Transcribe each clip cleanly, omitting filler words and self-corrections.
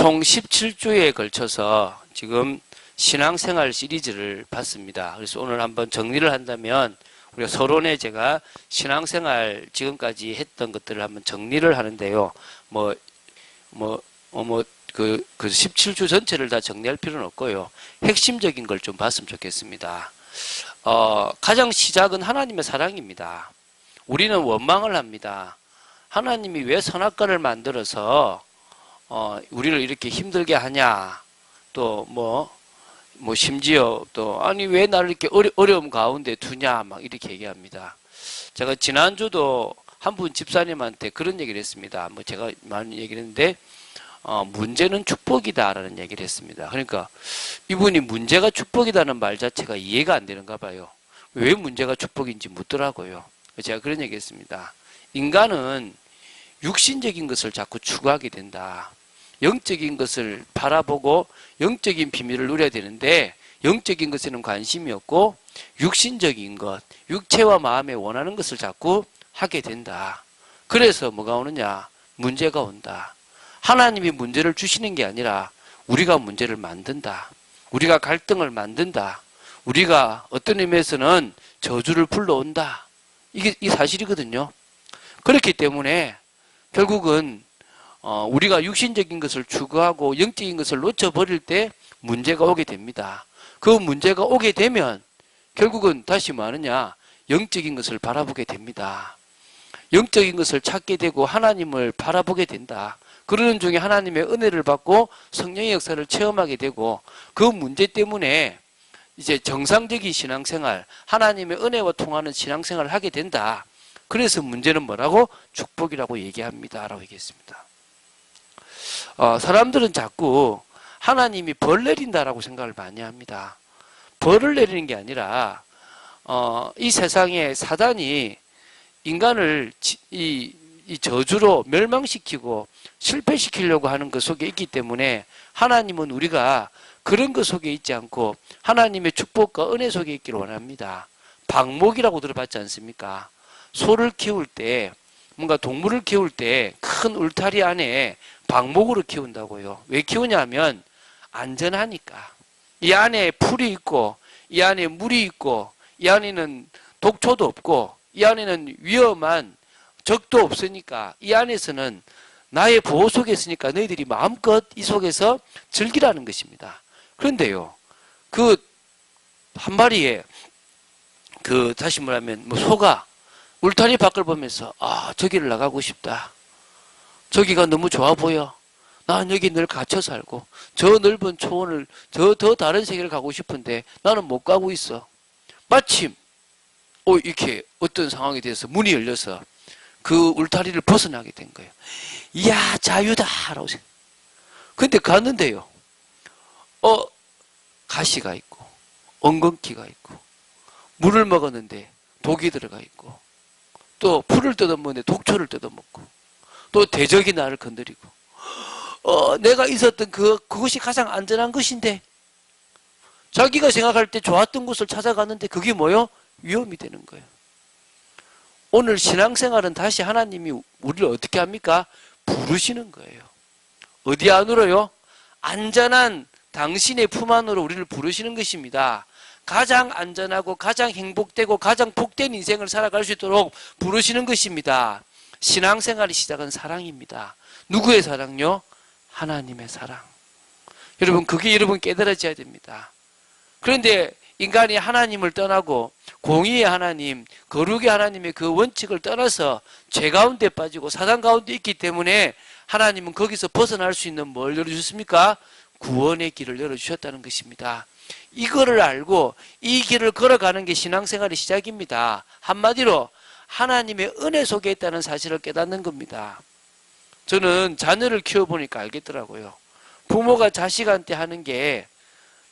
총 17주에 걸쳐서 지금 신앙생활 시리즈를 봤습니다. 그래서 오늘 한번 정리를 한다면 우리가 서론에 제가 신앙생활 지금까지 했던 것들을 한번 정리를 하는데요. 그 17주 전체를 다 정리할 필요는 없고요. 핵심적인 걸 좀 봤으면 좋겠습니다. 가장 시작은 하나님의 사랑입니다. 우리는 원망을 합니다. 하나님이 왜 선악과를 만들어서 우리를 이렇게 힘들게 하냐. 또 심지어 또 아니 왜 나를 이렇게 어려움 가운데 두냐 막 이렇게 얘기합니다. 제가 지난주도 한 분 집사님한테 그런 얘기를 했습니다. 제가 많이 얘기를 했는데 문제는 축복이다라는 얘기를 했습니다. 그러니까 이분이 문제가 축복이다는 말 자체가 이해가 안 되는가 봐요. 왜 문제가 축복인지 묻더라고요. 제가 그런 얘기 했습니다. 인간은 육신적인 것을 자꾸 추구하게 된다. 영적인 것을 바라보고 영적인 비밀을 누려야 되는데 영적인 것에는 관심이 없고 육신적인 것, 육체와 마음에 원하는 것을 자꾸 하게 된다. 그래서 뭐가 오느냐? 문제가 온다. 하나님이 문제를 주시는 게 아니라 우리가 문제를 만든다. 우리가 갈등을 만든다. 우리가 어떤 의미에서는 저주를 불러온다. 이게 사실이거든요. 그렇기 때문에 결국은 우리가 육신적인 것을 추구하고 영적인 것을 놓쳐버릴 때 문제가 오게 됩니다. 그 문제가 오게 되면 결국은 다시 뭐 하느냐? 영적인 것을 바라보게 됩니다. 영적인 것을 찾게 되고 하나님을 바라보게 된다. 그러는 중에 하나님의 은혜를 받고 성령의 역사를 체험하게 되고 그 문제 때문에 이제 정상적인 신앙생활, 하나님의 은혜와 통하는 신앙생활을 하게 된다. 그래서 문제는 뭐라고? 축복이라고 얘기합니다. 라고 얘기했습니다. 사람들은 자꾸 하나님이 벌 내린다라고 생각을 많이 합니다. 벌을 내리는 게 아니라 이 세상에 사단이 인간을 이 저주로 멸망시키고 실패시키려고 하는 것 속에 있기 때문에 하나님은 우리가 그런 것 속에 있지 않고 하나님의 축복과 은혜 속에 있기를 원합니다. 방목이라고 들어봤지 않습니까? 소를 키울 때 뭔가 동물을 키울 때 큰 울타리 안에 방목으로 키운다고요. 왜 키우냐면 안전하니까. 이 안에 풀이 있고 이 안에 물이 있고 이 안에는 독초도 없고 이 안에는 위험한 적도 없으니까 이 안에서는 나의 보호 속에 있으니까 너희들이 마음껏 이 속에서 즐기라는 것입니다. 그런데요, 그 한 마리의 다시 말하면 소가 울타리 밖을 보면서 저기를 나가고 싶다. 저기가 너무 좋아 보여. 난 여기 늘 갇혀 살고 저 넓은 초원을 더 다른 세계를 가고 싶은데 나는 못 가고 있어. 마침 이렇게 어떤 상황에 대해서 문이 열려서 그 울타리를 벗어나게 된 거예요. 이야, 자유다! 라고 생각해요. 근데 갔는데요. 가시가 있고, 엉겅퀴가 있고, 물을 먹었는데 독이 들어가 있고, 또 풀을 뜯어먹는데 독초를 뜯어먹고, 또 대적이 나를 건드리고, 내가 있었던 그것이 가장 안전한 것인데, 자기가 생각할 때 좋았던 곳을 찾아갔는데 그게 뭐요? 위험이 되는 거예요. 오늘 신앙생활은 다시 하나님이 우리를 어떻게 합니까? 부르시는 거예요. 어디 안으로요? 안전한 당신의 품 안으로 우리를 부르시는 것입니다. 가장 안전하고 가장 행복되고 가장 복된 인생을 살아갈 수 있도록 부르시는 것입니다. 신앙생활의 시작은 사랑입니다. 누구의 사랑요? 하나님의 사랑. 여러분, 그게 여러분 깨달아져야 됩니다. 그런데 인간이 하나님을 떠나고 공의의 하나님, 거룩의 하나님의 그 원칙을 떠나서 죄 가운데 빠지고 사단 가운데 있기 때문에 하나님은 거기서 벗어날 수 있는 뭘 열어주셨습니까? 구원의 길을 열어주셨다는 것입니다. 이거를 알고 이 길을 걸어가는 게 신앙생활의 시작입니다. 한마디로 하나님의 은혜 속에 있다는 사실을 깨닫는 겁니다. 저는 자녀를 키워보니까 알겠더라고요. 부모가 자식한테 하는 게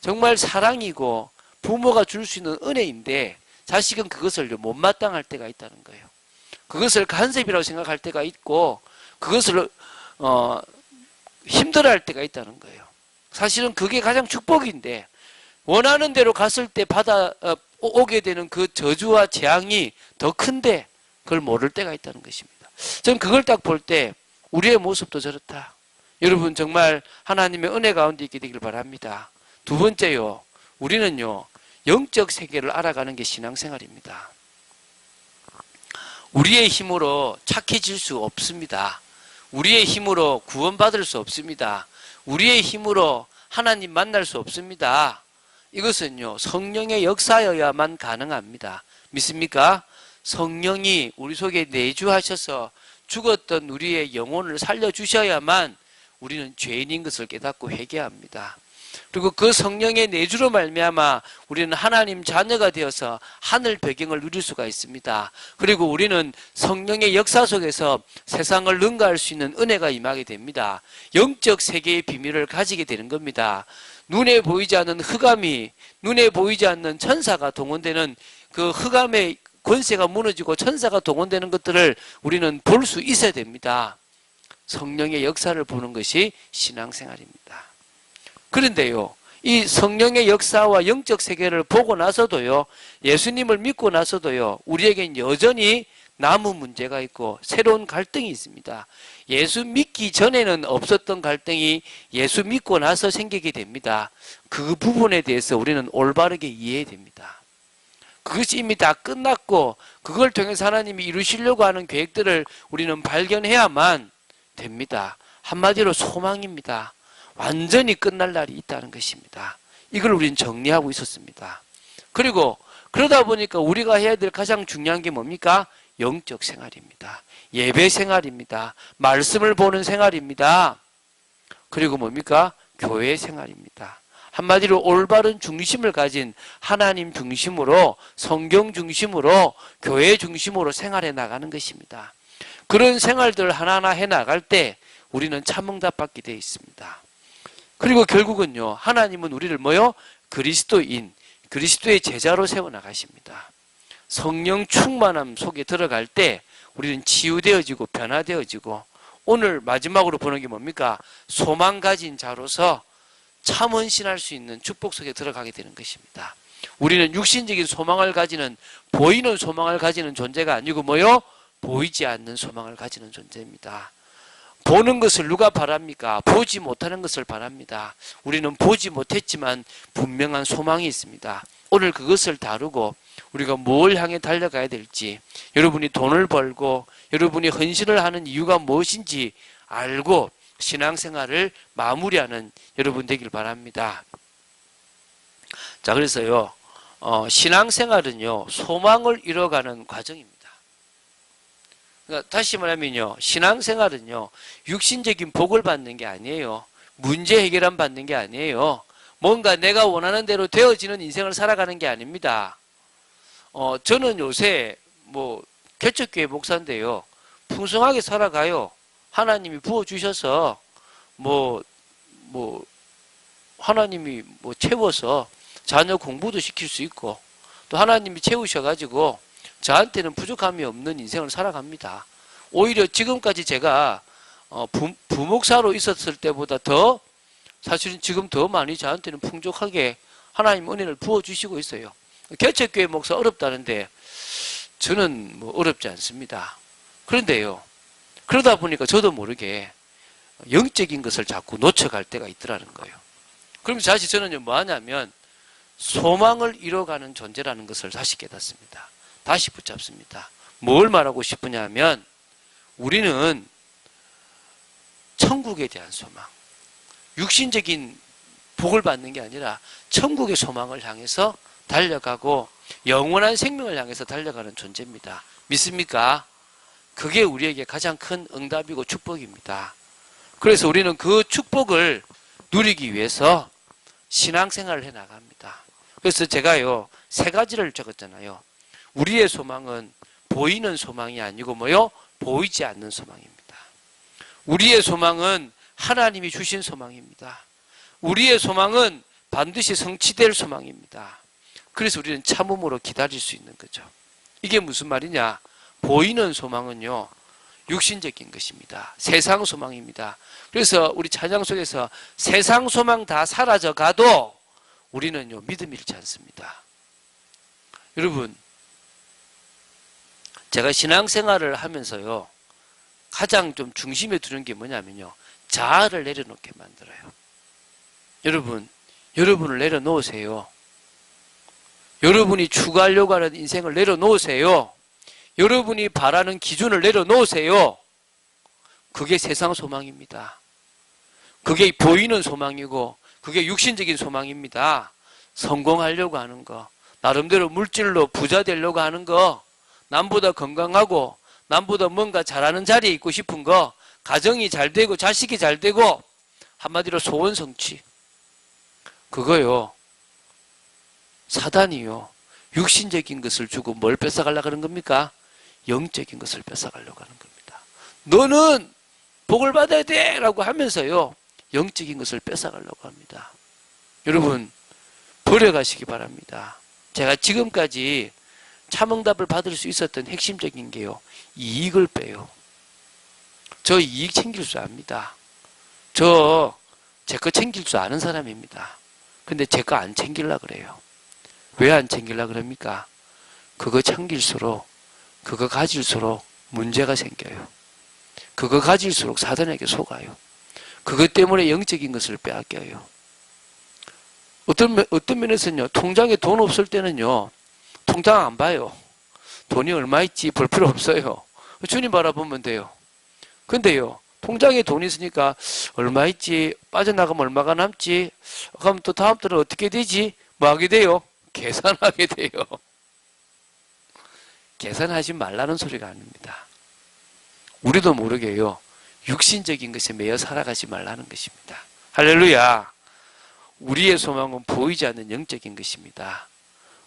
정말 사랑이고 부모가 줄 수 있는 은혜인데 자식은 그것을 못마땅할 때가 있다는 거예요. 그것을 간섭이라고 생각할 때가 있고 그것을 힘들어할 때가 있다는 거예요. 사실은 그게 가장 축복인데 원하는 대로 갔을 때 오게 되는 그 저주와 재앙이 더 큰데 그걸 모를 때가 있다는 것입니다. 저는 그걸 딱 볼 때 우리의 모습도 저렇다. 여러분 정말 하나님의 은혜 가운데 있게 되길 바랍니다. 두 번째요. 우리는요. 영적 세계를 알아가는 게 신앙생활입니다. 우리의 힘으로 착해질 수 없습니다. 우리의 힘으로 구원받을 수 없습니다. 우리의 힘으로 하나님 만날 수 없습니다. 이것은요. 성령의 역사여야만 가능합니다. 믿습니까? 성령이 우리 속에 내주하셔서 죽었던 우리의 영혼을 살려주셔야만 우리는 죄인인 것을 깨닫고 회개합니다. 그리고 그 성령의 내주로 말미암아 우리는 하나님 자녀가 되어서 하늘 배경을 누릴 수가 있습니다. 그리고 우리는 성령의 역사 속에서 세상을 능가할 수 있는 은혜가 임하게 됩니다. 영적 세계의 비밀을 가지게 되는 겁니다. 눈에 보이지 않는 흑암이, 눈에 보이지 않는 천사가 동원되는 그 흑암의 권세가 무너지고 천사가 동원되는 것들을 우리는 볼 수 있어야 됩니다. 성령의 역사를 보는 것이 신앙생활입니다. 그런데요, 이 성령의 역사와 영적 세계를 보고 나서도요, 예수님을 믿고 나서도요, 우리에겐 여전히 남은 문제가 있고 새로운 갈등이 있습니다. 예수 믿기 전에는 없었던 갈등이 예수 믿고 나서 생기게 됩니다. 그 부분에 대해서 우리는 올바르게 이해해야 됩니다. 그것이 이미 다 끝났고 그걸 통해서 하나님이 이루시려고 하는 계획들을 우리는 발견해야만 됩니다. 한마디로 소망입니다. 완전히 끝날 날이 있다는 것입니다. 이걸 우리는 정리하고 있었습니다. 그리고 그러다 보니까 우리가 해야 될 가장 중요한 게 뭡니까? 영적 생활입니다. 예배 생활입니다. 말씀을 보는 생활입니다. 그리고 뭡니까? 교회 생활입니다. 한마디로 올바른 중심을 가진 하나님 중심으로, 성경 중심으로, 교회 중심으로 생활해 나가는 것입니다. 그런 생활들을 하나하나 해 나갈 때 우리는 참 응답받게 되어 있습니다. 그리고 결국은요, 하나님은 우리를 뭐요? 그리스도인, 그리스도의 제자로 세워나가십니다. 성령 충만함 속에 들어갈 때 우리는 치유되어지고 변화되어지고 오늘 마지막으로 보는 게 뭡니까? 소망 가진 자로서 참 헌신할 수 있는 축복 속에 들어가게 되는 것입니다. 우리는 육신적인 소망을 가지는, 보이는 소망을 가지는 존재가 아니고 뭐요? 보이지 않는 소망을 가지는 존재입니다. 보는 것을 누가 바랍니까? 보지 못하는 것을 바랍니다. 우리는 보지 못했지만 분명한 소망이 있습니다. 오늘 그것을 다루고 우리가 뭘 향해 달려가야 될지, 여러분이 돈을 벌고 여러분이 헌신을 하는 이유가 무엇인지 알고 신앙생활을 마무리하는 여러분 되길 바랍니다. 자, 그래서요, 신앙생활은요, 소망을 이뤄가는 과정입니다. 그러니까 다시 말하면요, 신앙생활은요, 육신적인 복을 받는 게 아니에요. 문제 해결함 받는 게 아니에요. 뭔가 내가 원하는 대로 되어지는 인생을 살아가는 게 아닙니다. 저는 요새 개척교회 목사인데요, 풍성하게 살아가요. 하나님이 부어주셔서 하나님이 채워서 자녀 공부도 시킬 수 있고 또 하나님이 채우셔가지고 저한테는 부족함이 없는 인생을 살아갑니다. 오히려 지금까지 제가 부목사로 있었을 때보다 더, 사실은 지금 더 많이 저한테는 풍족하게 하나님 은혜를 부어주시고 있어요. 개척교회 목사 어렵다는데 저는 어렵지 않습니다. 그런데요, 그러다 보니까 저도 모르게 영적인 것을 자꾸 놓쳐갈 때가 있더라는 거예요. 그럼 사실 저는 뭐 하냐면 소망을 이뤄가는 존재라는 것을 다시 깨닫습니다. 다시 붙잡습니다. 뭘 말하고 싶으냐 하면 우리는 천국에 대한 소망, 육신적인 복을 받는 게 아니라 천국의 소망을 향해서 달려가고 영원한 생명을 향해서 달려가는 존재입니다. 믿습니까? 그게 우리에게 가장 큰 응답이고 축복입니다. 그래서 우리는 그 축복을 누리기 위해서 신앙생활을 해 나갑니다. 그래서 제가요, 3가지를 적었잖아요. 우리의 소망은 보이는 소망이 아니고 보이지 않는 소망입니다. 우리의 소망은 하나님이 주신 소망입니다. 우리의 소망은 반드시 성취될 소망입니다. 그래서 우리는 참음으로 기다릴 수 있는 거죠. 이게 무슨 말이냐? 보이는 소망은요, 육신적인 것입니다. 세상 소망입니다. 그래서 우리 찬양 속에서 세상 소망 다 사라져 가도 우리는요, 믿음이 잃지 않습니다. 여러분, 제가 신앙생활을 하면서요, 가장 좀 중심에 두는 게 뭐냐면요. 자아를 내려놓게 만들어요. 여러분을 내려놓으세요. 여러분이 추구하려고 하는 인생을 내려놓으세요. 여러분이 바라는 기준을 내려놓으세요. 그게 세상 소망입니다. 그게 보이는 소망이고 그게 육신적인 소망입니다. 성공하려고 하는 거, 나름대로 물질로 부자 되려고 하는 거, 남보다 건강하고 남보다 뭔가 잘하는 자리에 있고 싶은 거, 가정이 잘 되고 자식이 잘 되고 한마디로 소원 성취. 그거요. 사단이요. 육신적인 것을 주고 뭘 뺏어가려고 하는 겁니까? 영적인 것을 뺏어가려고 하는 겁니다. 너는 복을 받아야 돼! 라고 하면서요. 영적인 것을 뺏어가려고 합니다. 여러분, 버려가시기 바랍니다. 제가 지금까지 참응답을 받을 수 있었던 핵심적인 게요. 이익을 빼요. 저 이익 챙길 줄 압니다. 제 거 챙길 줄 아는 사람입니다. 근데 제 거 안 챙기려고 그래요. 왜 안 챙기려고 그럽니까? 그거 챙길수록, 그거 가질수록 문제가 생겨요. 그거 가질수록 사단에게 속아요. 그것 때문에 영적인 것을 빼앗겨요. 어떤 면에서는요, 통장에 돈 없을 때는요, 통장 안 봐요. 돈이 얼마 있지 볼 필요 없어요. 주님 바라보면 돼요. 근데요, 통장에 돈이 있으니까 얼마 있지, 빠져나가면 얼마가 남지, 그럼 또 다음 달은 어떻게 되지? 뭐 하게 돼요? 계산하게 돼요. 계산하지 말라는 소리가 아닙니다. 우리도 모르게요. 육신적인 것에 매여 살아가지 말라는 것입니다. 할렐루야. 우리의 소망은 보이지 않는 영적인 것입니다.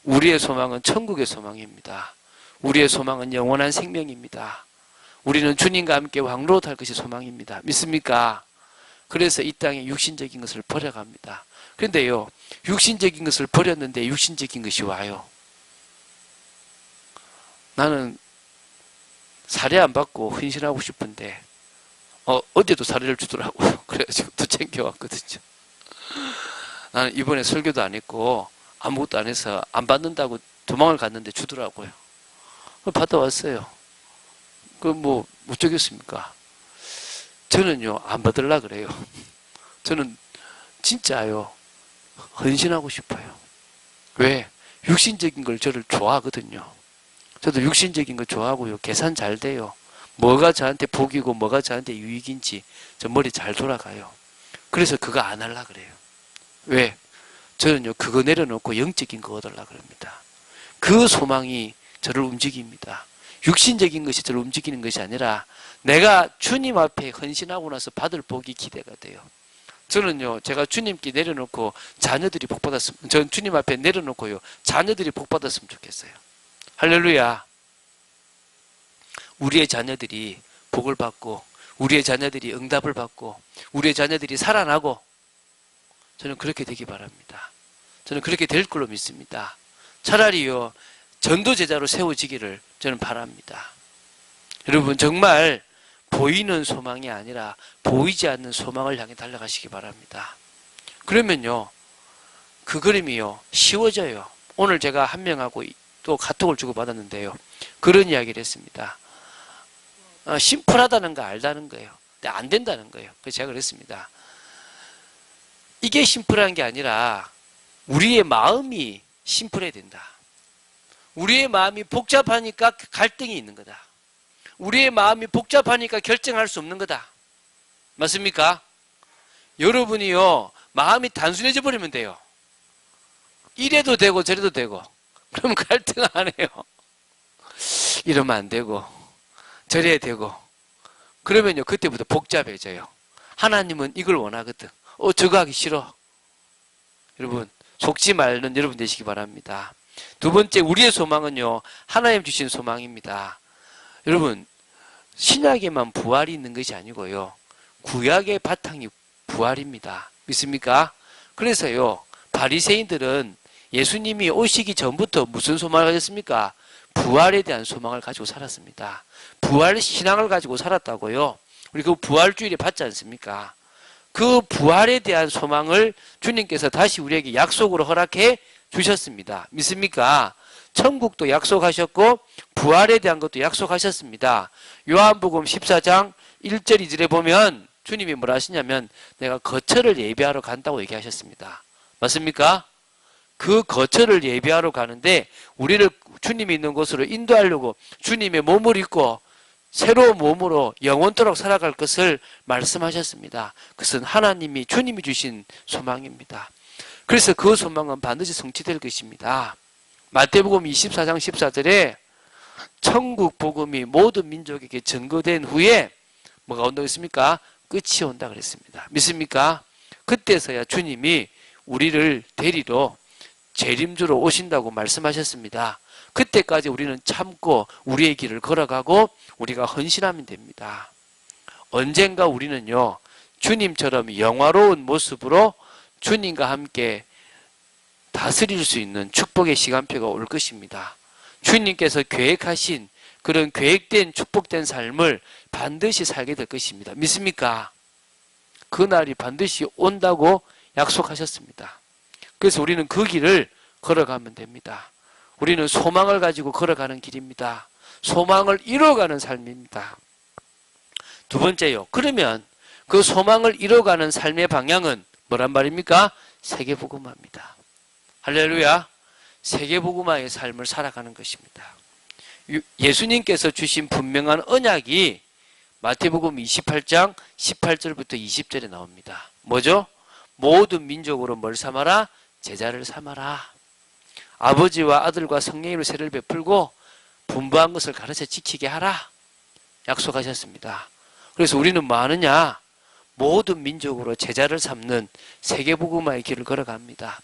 우리의 소망은 천국의 소망입니다. 우리의 소망은 영원한 생명입니다. 우리는 주님과 함께 왕노릇 할 것이 소망입니다. 믿습니까? 그래서 이 땅에 육신적인 것을 버려갑니다. 그런데요, 육신적인 것을 버렸는데 육신적인 것이 와요. 나는 사례 안 받고 헌신하고 싶은데 어제도 사례를 주더라고요. 그래가지고 또 챙겨왔거든요. 나는 이번에 설교도 안 했고 아무것도 안 해서 안 받는다고 도망을 갔는데 주더라고요. 받아왔어요. 뭐 어쩌겠습니까? 저는요, 안 받으려고 그래요. 저는 진짜요, 헌신하고 싶어요. 왜? 육신적인 걸 저를 좋아하거든요. 저도 육신적인 거 좋아하고요. 계산 잘 돼요. 뭐가 저한테 복이고 뭐가 저한테 유익인지 저 머리 잘 돌아가요. 그래서 그거 안 하려고 그래요. 왜? 저는요, 그거 내려놓고 영적인 거 얻으려고 그럽니다. 그 소망이 저를 움직입니다. 육신적인 것이 저를 움직이는 것이 아니라 내가 주님 앞에 헌신하고 나서 받을 복이 기대가 돼요. 저는요, 제가 주님께 내려놓고 자녀들이 복받았으면, 전 주님 앞에 내려놓고요, 자녀들이 복받았으면 좋겠어요. 할렐루야. 우리의 자녀들이 복을 받고, 우리의 자녀들이 응답을 받고, 우리의 자녀들이 살아나고, 저는 그렇게 되기 바랍니다. 저는 그렇게 될 걸로 믿습니다. 차라리요, 전도제자로 세워지기를 저는 바랍니다. 여러분, 정말 보이는 소망이 아니라 보이지 않는 소망을 향해 달려가시기 바랍니다. 그러면요, 그 그림이요, 쉬워져요. 오늘 제가 한 명하고 또 카톡을 주고받았는데요, 그런 이야기를 했습니다. 심플하다는 거 알다는 거예요. 근데 안 된다는 거예요. 그래서 제가 그랬습니다. 이게 심플한 게 아니라 우리의 마음이 심플해야 된다. 우리의 마음이 복잡하니까 갈등이 있는 거다. 우리의 마음이 복잡하니까 결정할 수 없는 거다. 맞습니까? 여러분이요, 마음이 단순해져 버리면 돼요. 이래도 되고 저래도 되고, 그럼 갈등 안 해요. 이러면 안 되고 저래야 되고, 그러면요, 그때부터 복잡해져요. 하나님은 이걸 원하거든. 저거 하기 싫어. 여러분, 속지 말는 여러분 되시기 바랍니다. 두 번째, 우리의 소망은요, 하나님 주신 소망입니다. 여러분, 신약에만 부활이 있는 것이 아니고요, 구약의 바탕이 부활입니다. 믿습니까? 그래서요, 바리새인들은 예수님이 오시기 전부터 무슨 소망을 가졌습니까? 부활에 대한 소망을 가지고 살았습니다. 부활 신앙을 가지고 살았다고요. 우리 그 부활주일에 받지 않습니까? 그 부활에 대한 소망을 주님께서 다시 우리에게 약속으로 허락해 주셨습니다. 믿습니까? 천국도 약속하셨고 부활에 대한 것도 약속하셨습니다. 요한복음 14장 1절 2절에 보면 주님이 뭐라 하시냐면 내가 거처를 예비하러 간다고 얘기하셨습니다. 맞습니까? 그 거처를 예비하러 가는데 우리를 주님이 있는 곳으로 인도하려고 주님의 몸을 입고 새로운 몸으로 영원토록 살아갈 것을 말씀하셨습니다. 그것은 하나님이 주님이 주신 소망입니다. 그래서 그 소망은 반드시 성취될 것입니다. 마태복음 24장 14절에 천국 복음이 모든 민족에게 증거된 후에 뭐가 온다고 했습니까? 끝이 온다 그랬습니다. 믿습니까? 그때서야 주님이 우리를 데리러 재림주로 오신다고 말씀하셨습니다. 그때까지 우리는 참고 우리의 길을 걸어가고 우리가 헌신하면 됩니다. 언젠가 우리는요, 주님처럼 영화로운 모습으로 주님과 함께 다스릴 수 있는 축복의 시간표가 올 것입니다. 주님께서 계획하신 그런 계획된 축복된 삶을 반드시 살게 될 것입니다. 믿습니까? 그날이 반드시 온다고 약속하셨습니다. 그래서 우리는 그 길을 걸어가면 됩니다. 우리는 소망을 가지고 걸어가는 길입니다. 소망을 이뤄가는 삶입니다. 두 번째요. 그러면 그 소망을 이뤄가는 삶의 방향은 뭐란 말입니까? 세계복음화입니다. 할렐루야. 세계복음화의 삶을 살아가는 것입니다. 예수님께서 주신 분명한 언약이 마태복음 28장 18절부터 20절에 나옵니다. 뭐죠? 모든 민족으로 뭘 삼아라? 제자를 삼아라. 아버지와 아들과 성령으로 세를 베풀고 분부한 것을 가르쳐 지키게 하라. 약속하셨습니다. 그래서 우리는 뭐 하느냐? 모든 민족으로 제자를 삼는 세계복음화의 길을 걸어갑니다.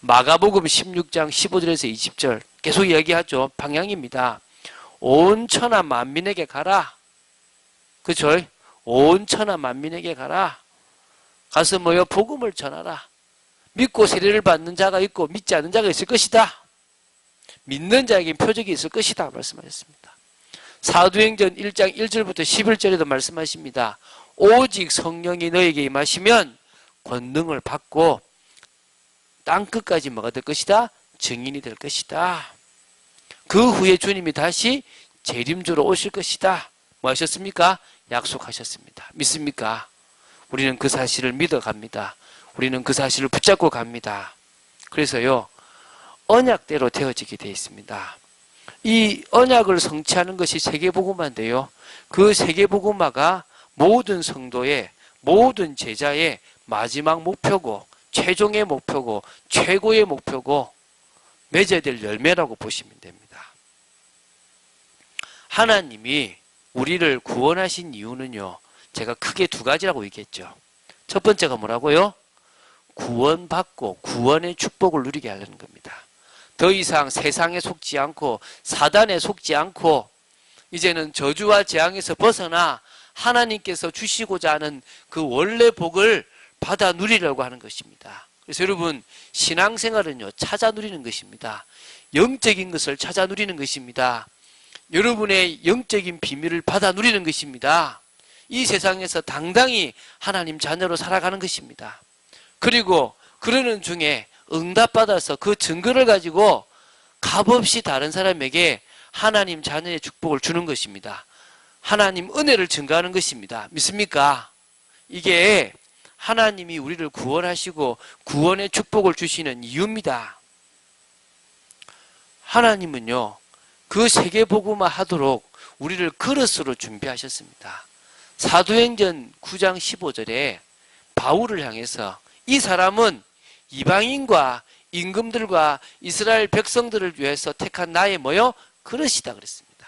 마가복음 16장 15절에서 20절 계속 이야기하죠. 방향입니다. 온 천하 만민에게 가라. 그렇죠? 온 천하 만민에게 가라. 가서 뭐요? 복음을 전하라. 믿고 세례를 받는 자가 있고 믿지 않는 자가 있을 것이다. 믿는 자에겐 표적이 있을 것이다 말씀하셨습니다. 사도행전 1장 1절부터 11절에도 말씀하십니다. 오직 성령이 너에게 임하시면 권능을 받고 땅끝까지 뭐가 될 것이다? 증인이 될 것이다. 그 후에 주님이 다시 재림주로 오실 것이다. 뭐 하셨습니까? 약속하셨습니다. 믿습니까? 우리는 그 사실을 믿어갑니다. 우리는 그 사실을 붙잡고 갑니다. 그래서요, 언약대로 되어지게 되어 있습니다. 이 언약을 성취하는 것이 세계복음화인데요. 그 세계복음화가 모든 성도의, 모든 제자의 마지막 목표고, 최종의 목표고, 최고의 목표고, 맺어야 될 열매라고 보시면 됩니다. 하나님이 우리를 구원하신 이유는요, 제가 크게 두 가지라고 얘기했죠. 첫 번째가 뭐라고요? 구원받고 구원의 축복을 누리게 하려는 겁니다. 더 이상 세상에 속지 않고 사단에 속지 않고 이제는 저주와 재앙에서 벗어나 하나님께서 주시고자 하는 그 원래 복을 받아 누리려고 하는 것입니다. 그래서 여러분, 신앙생활은요, 찾아 누리는 것입니다. 영적인 것을 찾아 누리는 것입니다. 여러분의 영적인 비밀을 받아 누리는 것입니다. 이 세상에서 당당히 하나님 자녀로 살아가는 것입니다. 그리고 그러는 중에 응답받아서 그 증거를 가지고 값없이 다른 사람에게 하나님 자녀의 축복을 주는 것입니다. 하나님 은혜를 증거하는 것입니다. 믿습니까? 이게 하나님이 우리를 구원하시고 구원의 축복을 주시는 이유입니다. 하나님은요, 그 세계복음화 하도록 우리를 그릇으로 준비하셨습니다. 사도행전 9장 15절에 바울을 향해서 이 사람은 이방인과 임금들과 이스라엘 백성들을 위해서 택한 나의 뭐요? 그릇이다 그랬습니다.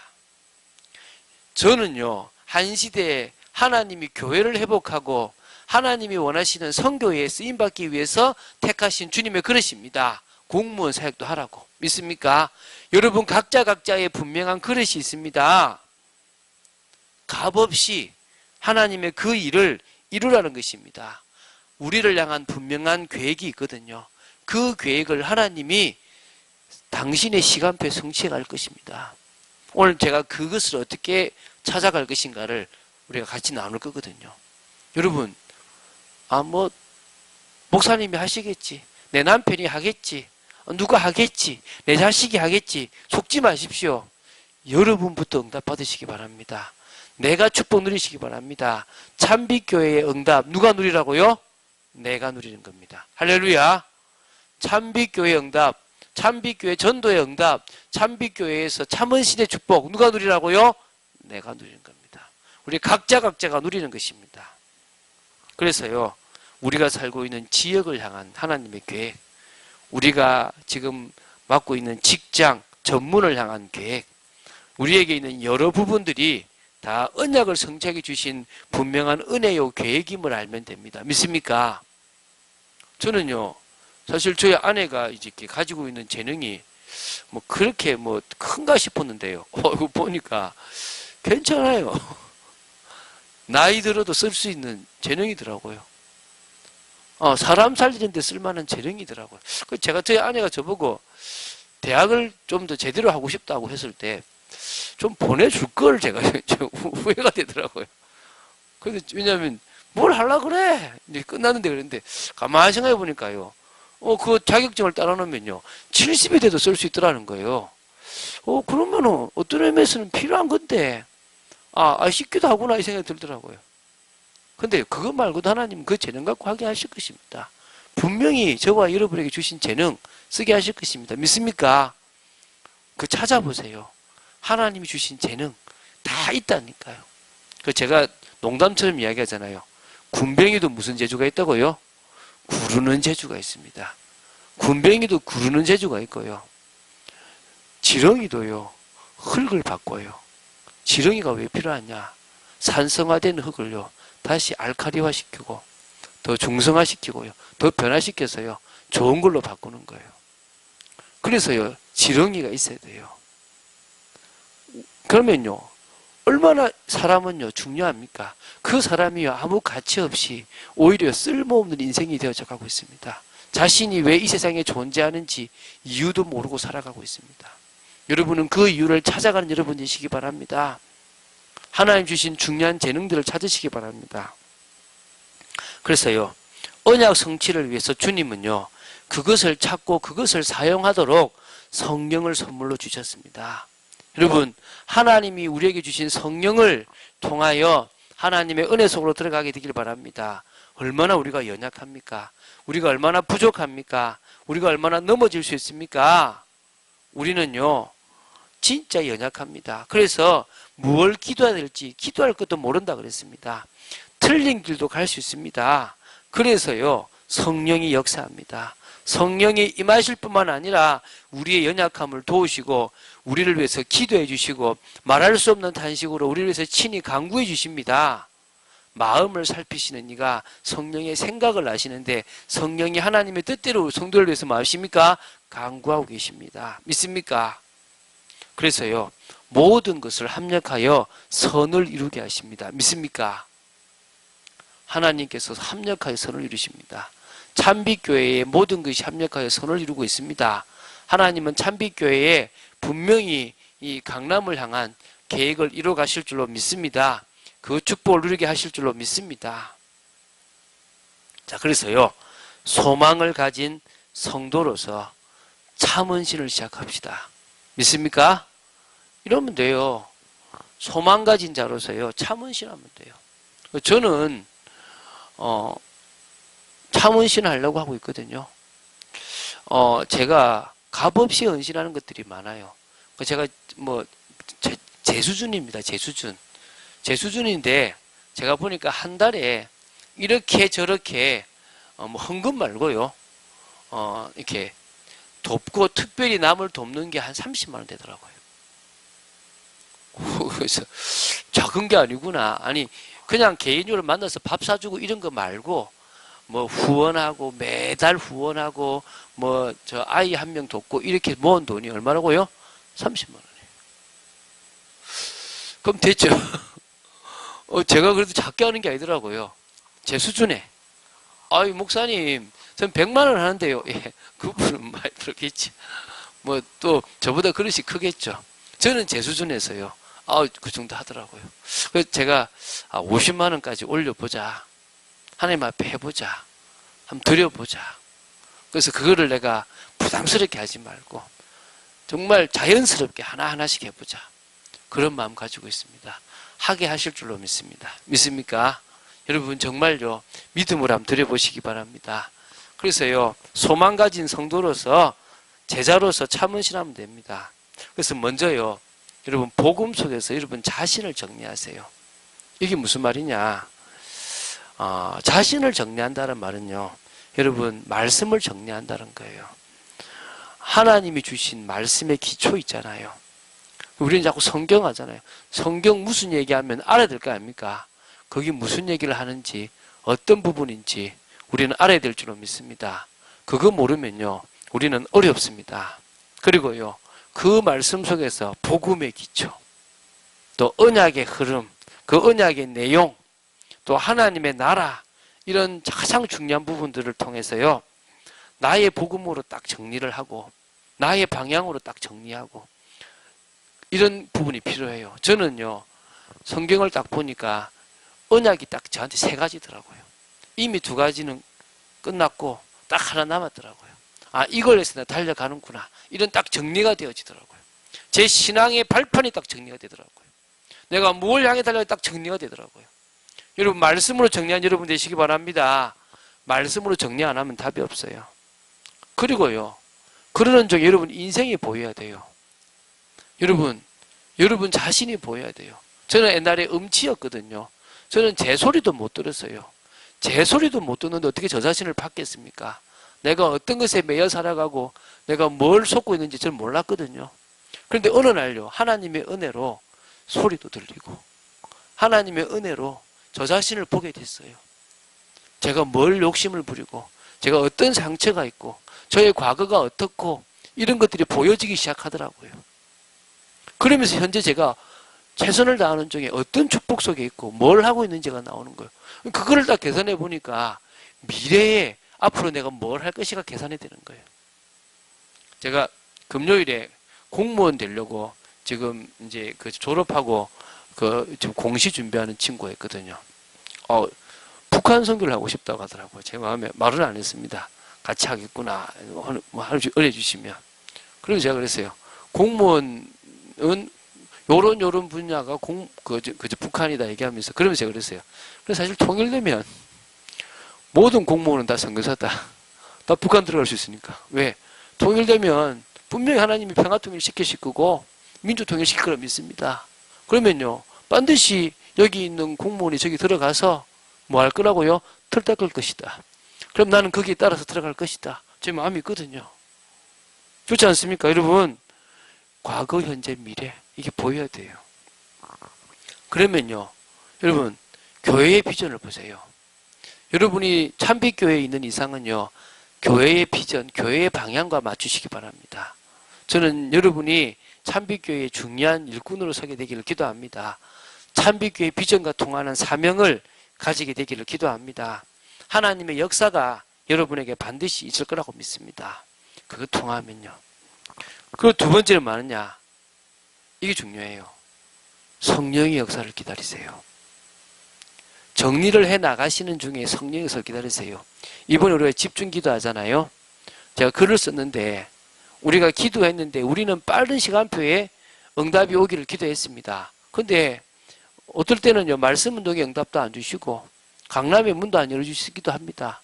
저는요, 한 시대에 하나님이 교회를 회복하고 하나님이 원하시는 선교회에 쓰임받기 위해서 택하신 주님의 그릇입니다. 공무원 사역도 하라고. 믿습니까? 여러분 각자의 분명한 그릇이 있습니다. 값없이 하나님의 그 일을 이루라는 것입니다. 우리를 향한 분명한 계획이 있거든요. 그 계획을 하나님이 당신의 시간표에 성취해 갈 것입니다. 오늘 제가 그것을 어떻게 찾아갈 것인가를 우리가 같이 나눌 거거든요. 여러분, 목사님이 하시겠지. 내 남편이 하겠지. 누가 하겠지. 내 자식이 하겠지. 속지 마십시오. 여러분부터 응답 받으시기 바랍니다. 내가 축복 누리시기 바랍니다. 참빛교회의 응답 누가 누리라고요? 내가 누리는 겁니다. 할렐루야. 참빛교회의 응답, 참빛교회 전도의 응답, 참빛교회에서 참은신의 축복 누가 누리라고요? 내가 누리는 겁니다. 우리 각자가 누리는 것입니다. 그래서요, 우리가 살고 있는 지역을 향한 하나님의 계획, 우리가 지금 맡고 있는 직장, 전문을 향한 계획, 우리에게 있는 여러 부분들이 다 언약을 성취하게 주신 분명한 은혜요 계획임을 알면 됩니다. 믿습니까? 저는요, 사실 저희 아내가 이제 이렇게 가지고 있는 재능이 뭐 그렇게 뭐 큰가 싶었는데요. 이거 보니까 괜찮아요. 나이 들어도 쓸 수 있는 재능이더라고요. 사람 살리는 데 쓸만한 재능이더라고요. 제가 저희 아내가 저보고 대학을 좀 더 제대로 하고 싶다고 했을 때 좀 보내줄 걸 제가 좀 후회가 되더라고요. 근데 왜냐하면 뭘 하려고 그래? 이제 끝났는데 그랬는데 가만히 생각해 보니까요. 그 자격증을 따라놓으면요. 70이 돼도 쓸 수 있더라는 거예요. 그러면은 어떤 의미에서는 필요한 건데, 쉽기도 하구나 이 생각이 들더라고요. 근데 그것 말고도 하나님은 그 재능 갖고 하게 하실 것입니다. 분명히 저와 여러분에게 주신 재능 쓰게 하실 것입니다. 믿습니까? 그 찾아보세요. 하나님이 주신 재능 다 있다니까요. 제가 농담처럼 이야기하잖아요. 군뱅이도 무슨 재주가 있다고요? 구르는 재주가 있습니다. 군뱅이도 구르는 재주가 있고요. 지렁이도요. 흙을 바꿔요. 지렁이가 왜 필요하냐? 산성화된 흙을요. 다시 알칼리화시키고 더 중성화시키고요. 더 변화시켜서요. 좋은 걸로 바꾸는 거예요. 그래서요. 지렁이가 있어야 돼요. 그러면요. 얼마나 사람은요. 중요합니까? 그 사람이요. 아무 가치 없이 오히려 쓸모없는 인생이 되어져 가고 있습니다. 자신이 왜 이 세상에 존재하는지 이유도 모르고 살아가고 있습니다. 여러분은 그 이유를 찾아가는 여러분이시기 바랍니다. 하나님 주신 중요한 재능들을 찾으시기 바랍니다. 그래서요. 언약 성취를 위해서 주님은요. 그것을 찾고 그것을 사용하도록 성령을 선물로 주셨습니다. 여러분, 하나님이 우리에게 주신 성령을 통하여 하나님의 은혜 속으로 들어가게 되길 바랍니다. 얼마나 우리가 연약합니까? 우리가 얼마나 부족합니까? 우리가 얼마나 넘어질 수 있습니까? 우리는요, 진짜 연약합니다. 그래서 무엇을 기도해야 될지 기도할 것도 모른다 그랬습니다. 틀린 길도 갈 수 있습니다. 그래서요, 성령이 역사합니다. 성령이 임하실 뿐만 아니라 우리의 연약함을 도우시고 우리를 위해서 기도해 주시고 말할 수 없는 탄식으로 우리를 위해서 친히 간구해 주십니다. 마음을 살피시는 이가 성령의 생각을 아시는데 성령이 하나님의 뜻대로 성도를 위해서 뭐 하십니까? 간구하고 계십니다. 믿습니까? 그래서요. 모든 것을 합력하여 선을 이루게 하십니다. 믿습니까? 하나님께서 합력하여 선을 이루십니다. 참빛교회의 모든 것이 합력하여 선을 이루고 있습니다. 하나님은 참빛교회에 분명히 이 강남을 향한 계획을 이뤄 가실 줄로 믿습니다. 그 축복을 누리게 하실 줄로 믿습니다. 자, 그래서요. 소망을 가진 성도로서 참은신을 시작합시다. 믿습니까? 이러면 돼요. 소망 가진 자로서요. 참은신하면 돼요. 저는 참은신 하려고 하고 있거든요. 제가 값없이 은신하는 것들이 많아요. 제가 제 수준입니다. 제 수준인데 제가 보니까 한 달에 이렇게 저렇게 헌금 말고요. 이렇게 돕고 특별히 남을 돕는 게 한 30만 원 되더라고요. 그래서 작은 게 아니구나. 아니 그냥 개인적으로 만나서 밥 사주고 이런 거 말고 후원하고 매달 후원하고 저 아이 한 명 돕고 이렇게 모은 돈이 얼마라고요? 30만 원이에요. 그럼 됐죠. 제가 그래도 작게 하는 게 아니더라고요. 제 수준에. 아이 목사님, 전 100만 원 하는데요. 예, 그분은 많이 그렇겠지. 또 저보다 그릇이 크겠죠. 저는 제 수준에서요. 그 정도 하더라고요. 그래서 제가 50만 원까지 올려보자. 하나님 앞에 해보자. 한번 드려보자. 그래서 그거를 내가 부담스럽게 하지 말고 정말 자연스럽게 하나하나씩 해보자. 그런 마음 가지고 있습니다. 하게 하실 줄로 믿습니다. 믿습니까? 여러분 정말요 믿음으로 한번 드려보시기 바랍니다. 그래서요 소망 가진 성도로서 제자로서 참으시라면 됩니다. 그래서 먼저요 여러분 복음 속에서 여러분 자신을 정리하세요. 이게 무슨 말이냐? 자신을 정리한다는 말은요 여러분 말씀을 정리한다는 거예요. 하나님이 주신 말씀의 기초 있잖아요. 우리는 자꾸 성경 하잖아요. 성경 무슨 얘기하면 알아야 될 거 아닙니까? 거기 무슨 얘기를 하는지 어떤 부분인지 우리는 알아야 될 줄로 믿습니다. 그거 모르면요 우리는 어렵습니다. 그리고요 그 말씀 속에서 복음의 기초, 또 언약의 흐름, 그 언약의 내용, 또 하나님의 나라 이런 가장 중요한 부분들을 통해서요 나의 복음으로 딱 정리를 하고 나의 방향으로 딱 정리하고 이런 부분이 필요해요. 저는요 성경을 딱 보니까 언약이 딱 저한테 3가지더라고요. 이미 2가지는 끝났고 딱 하나 남았더라고요. 이걸 해서 내가 달려가는구나. 이런 딱 정리가 되어지더라고요. 제 신앙의 발판이 딱 정리가 되더라고요. 내가 뭘 향해 달려가 딱 정리가 되더라고요. 여러분 말씀으로 정리한 여러분 되시기 바랍니다. 말씀으로 정리 안 하면 답이 없어요. 그리고요 그러는 중에 여러분 인생이 보여야 돼요. 여러분 자신이 보여야 돼요. 저는 옛날에 음치였거든요. 저는 제 소리도 못 들었어요. 제 소리도 못 듣는데 어떻게 저 자신을 받겠습니까? 내가 어떤 것에 매여 살아가고 내가 뭘 쏟고 있는지 저는 몰랐거든요. 그런데 어느 날요 하나님의 은혜로 소리도 들리고 하나님의 은혜로 저 자신을 보게 됐어요. 제가 뭘 욕심을 부리고 제가 어떤 상처가 있고 저의 과거가 어떻고 이런 것들이 보여지기 시작하더라고요. 그러면서 현재 제가 최선을 다하는 중에 어떤 축복 속에 있고 뭘 하고 있는지가 나오는 거예요. 그거를 딱 계산해 보니까 미래에 앞으로 내가 뭘 할 것이가 계산이 되는 거예요. 제가 금요일에 공무원 되려고 지금 이제 그 졸업하고 지금 공시 준비하는 친구가 있거든요. 북한 선교를 하고 싶다고 하더라고요. 제 마음에 말은 안 했습니다. 같이 하겠구나. 하나씩 알려주시면. 그래서 제가 그랬어요. 공무원은 요런 분야가 북한이다 얘기하면서 그러면서 제가 그랬어요. 그래서 사실 통일되면 모든 공무원은 다 선교사다. 다 북한 들어갈 수 있으니까. 왜? 통일되면 분명히 하나님이 평화통일 시키실 거고 민주통일 시킬 거라 믿습니다. 그러면요 반드시 여기 있는 공무원이 저기 들어가서 뭐 할 거라고요? 틀 닦을 것이다. 그럼 나는 거기에 따라서 들어갈 것이다. 제 마음이 있거든요. 그렇지 않습니까? 여러분 과거, 현재, 미래 이게 보여야 돼요. 그러면요 여러분 교회의 비전을 보세요. 여러분이 참빛교회에 있는 이상은요 교회의 비전, 교회의 방향과 맞추시기 바랍니다. 저는 여러분이 참빛교회의 중요한 일꾼으로 서게 되기를 기도합니다. 참빛교회의 비전과 통하는 사명을 가지게 되기를 기도합니다. 하나님의 역사가 여러분에게 반드시 있을 거라고 믿습니다. 그거 통하면요. 그리고 2번째는 뭐냐? 이게 중요해요. 성령의 역사를 기다리세요. 정리를 해 나가시는 중에 성령의 역사를 기다리세요. 이번에 우리가 집중 기도하잖아요. 제가 글을 썼는데 우리가 기도했는데 우리는 빠른 시간표에 응답이 오기를 기도했습니다. 근데 어떨 때는요 말씀 운동에 응답도 안 주시고 강남의 문도 안 열어주시기도 합니다.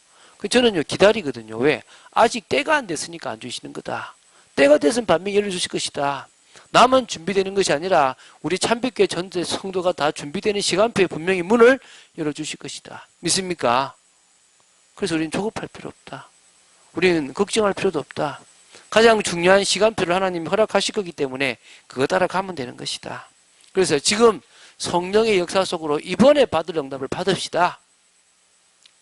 저는요 기다리거든요. 왜? 아직 때가 안 됐으니까 안 주시는 거다. 때가 됐으면 반면에 열어주실 것이다. 나만 준비되는 것이 아니라 우리 참빛교회 전체 성도가 다 준비되는 시간표에 분명히 문을 열어주실 것이다. 믿습니까? 그래서 우리는 조급할 필요 없다. 우리는 걱정할 필요도 없다. 가장 중요한 시간표를 하나님이 허락하실 거기 때문에 그거 따라 가면 되는 것이다. 그래서 지금 성령의 역사 속으로 이번에 받을 응답을 받읍시다.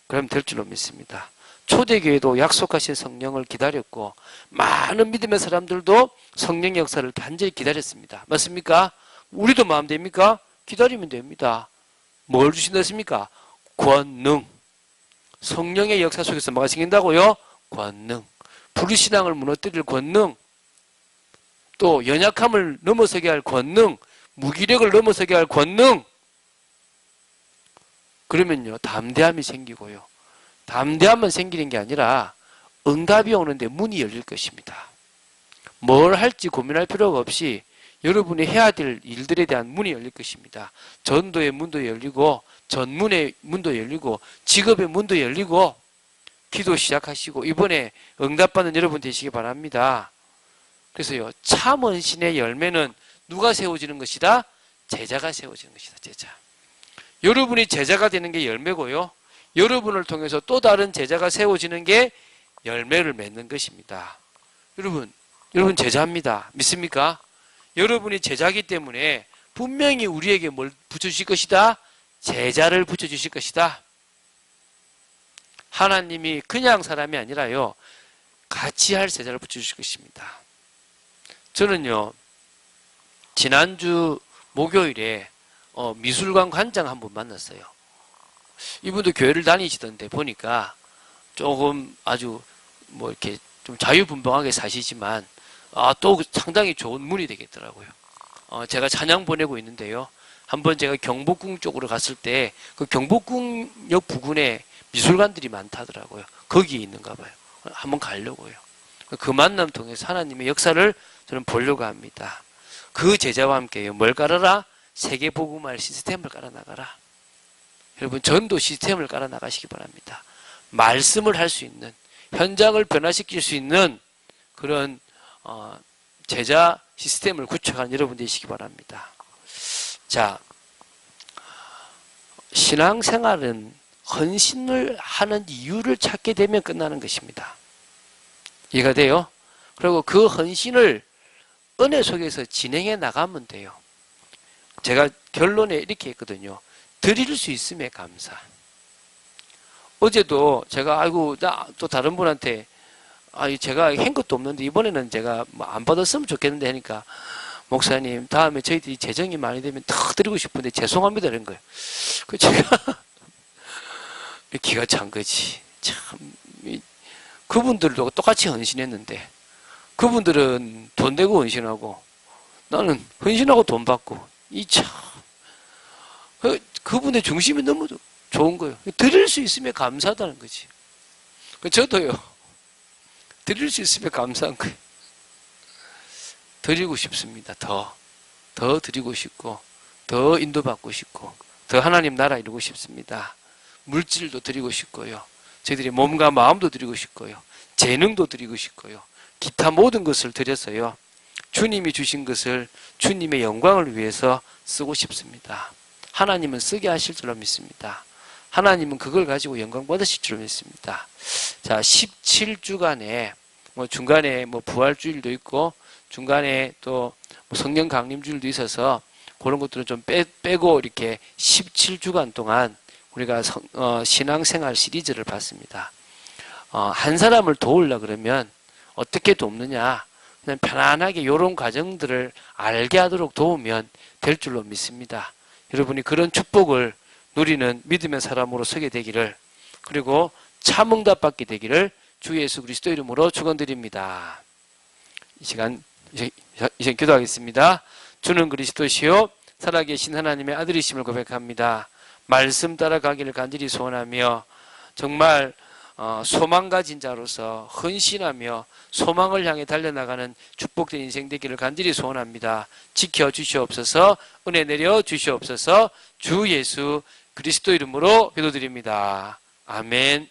그럼 될 줄로 믿습니다. 초대교회도 약속하신 성령을 기다렸고 많은 믿음의 사람들도 성령의 역사를 단절히 기다렸습니다. 맞습니까? 우리도 마음 됩니까? 기다리면 됩니다. 뭘 주신다 했습니까? 권능. 성령의 역사 속에서 뭐가 생긴다고요? 권능. 불신앙을 무너뜨릴 권능, 또 연약함을 넘어서게 할 권능, 무기력을 넘어서게 할 권능. 그러면요 담대함이 생기고요. 담대함만 생기는 게 아니라 응답이 오는데 문이 열릴 것입니다. 뭘 할지 고민할 필요가 없이 여러분이 해야 될 일들에 대한 문이 열릴 것입니다. 전도의 문도 열리고 전문의 문도 열리고 직업의 문도 열리고 기도 시작하시고 이번에 응답받는 여러분 되시기 바랍니다. 그래서요, 참 헌신의 열매는 누가 세워지는 것이다? 제자가 세워지는 것이다. 제자. 여러분이 제자가 되는 게 열매고요. 여러분을 통해서 또 다른 제자가 세워지는 게 열매를 맺는 것입니다. 여러분 제자입니다. 믿습니까? 여러분이 제자이기 때문에 분명히 우리에게 뭘 붙여주실 것이다? 제자를 붙여주실 것이다. 하나님이 그냥 사람이 아니라요, 같이 할 제자를 붙여주실 것입니다. 저는요, 지난주 목요일에 미술관 관장 한 분 만났어요. 이분도 교회를 다니시던데 보니까 조금 아주 뭐 이렇게 좀 자유분방하게 사시지만 또 상당히 좋은 분이 되겠더라고요. 제가 찬양 보내고 있는데요. 한번 제가 경복궁 쪽으로 갔을 때 그 경복궁역 부근에 미술관들이 많다더라고요. 거기 있는가 봐요. 한번 가려고요. 그 만남 통해서 하나님의 역사를 저는 보려고 합니다. 그 제자와 함께요. 뭘 깔아라? 세계복음화 시스템을 깔아나가라. 여러분 전도 시스템을 깔아나가시기 바랍니다. 말씀을 할 수 있는, 현장을 변화시킬 수 있는 그런 제자 시스템을 구축하는 여러분 되시기 바랍니다. 자, 신앙생활은 헌신을 하는 이유를 찾게 되면 끝나는 것입니다. 이해가 돼요? 그리고 그 헌신을 은혜 속에서 진행해 나가면 돼요. 제가 결론에 이렇게 했거든요. 드릴 수 있음에 감사. 어제도 제가 또 다른 분한테 제가 한 것도 없는데 이번에는 제가 안 받았으면 좋겠는데 하니까 목사님 다음에 저희들이 재정이 많이 되면 더 드리고 싶은데 죄송합니다 이런 거예요. 그 제가 기가 찬 거지. 참 그분들도 똑같이 헌신했는데 그분들은 돈 내고 헌신하고 나는 헌신하고 돈 받고 그분의 중심이 너무 좋은 거예요. 드릴 수 있으면 감사하다는 거지. 저도요. 드릴 수 있으면 감사한 거예요. 드리고 싶습니다. 더 드리고 싶고 더 인도받고 싶고 더 하나님 나라 이루고 싶습니다. 물질도 드리고 싶고요. 저희들이 몸과 마음도 드리고 싶고요. 재능도 드리고 싶고요. 기타 모든 것을 드려서요. 주님이 주신 것을 주님의 영광을 위해서 쓰고 싶습니다. 하나님은 쓰게 하실 줄로 믿습니다. 하나님은 그걸 가지고 영광 받으실 줄로 믿습니다. 자, 17주간에 중간에 부활주일도 있고 중간에 또 성령 강림주일도 있어서 그런 것들은 좀 빼고 이렇게 17주간 동안 우리가 신앙생활 시리즈를 봤습니다. 한 사람을 도우려 그러면 어떻게 돕느냐? 그냥 편안하게 이런 과정들을 알게 하도록 도우면 될 줄로 믿습니다. 여러분이 그런 축복을 누리는 믿음의 사람으로 서게 되기를, 그리고 참응답 받게 되기를 주 예수 그리스도 이름으로 축원드립니다. 이 시간 기도하겠습니다. 주는 그리스도시요 살아계신 하나님의 아들이심을 고백합니다. 말씀 따라가기를 간절히 소원하며 정말 소망 가진 자로서 헌신하며 소망을 향해 달려나가는 축복된 인생 되기를 간절히 소원합니다. 지켜주시옵소서, 은혜 내려 주시옵소서, 주 예수 그리스도 이름으로 기도드립니다. 아멘.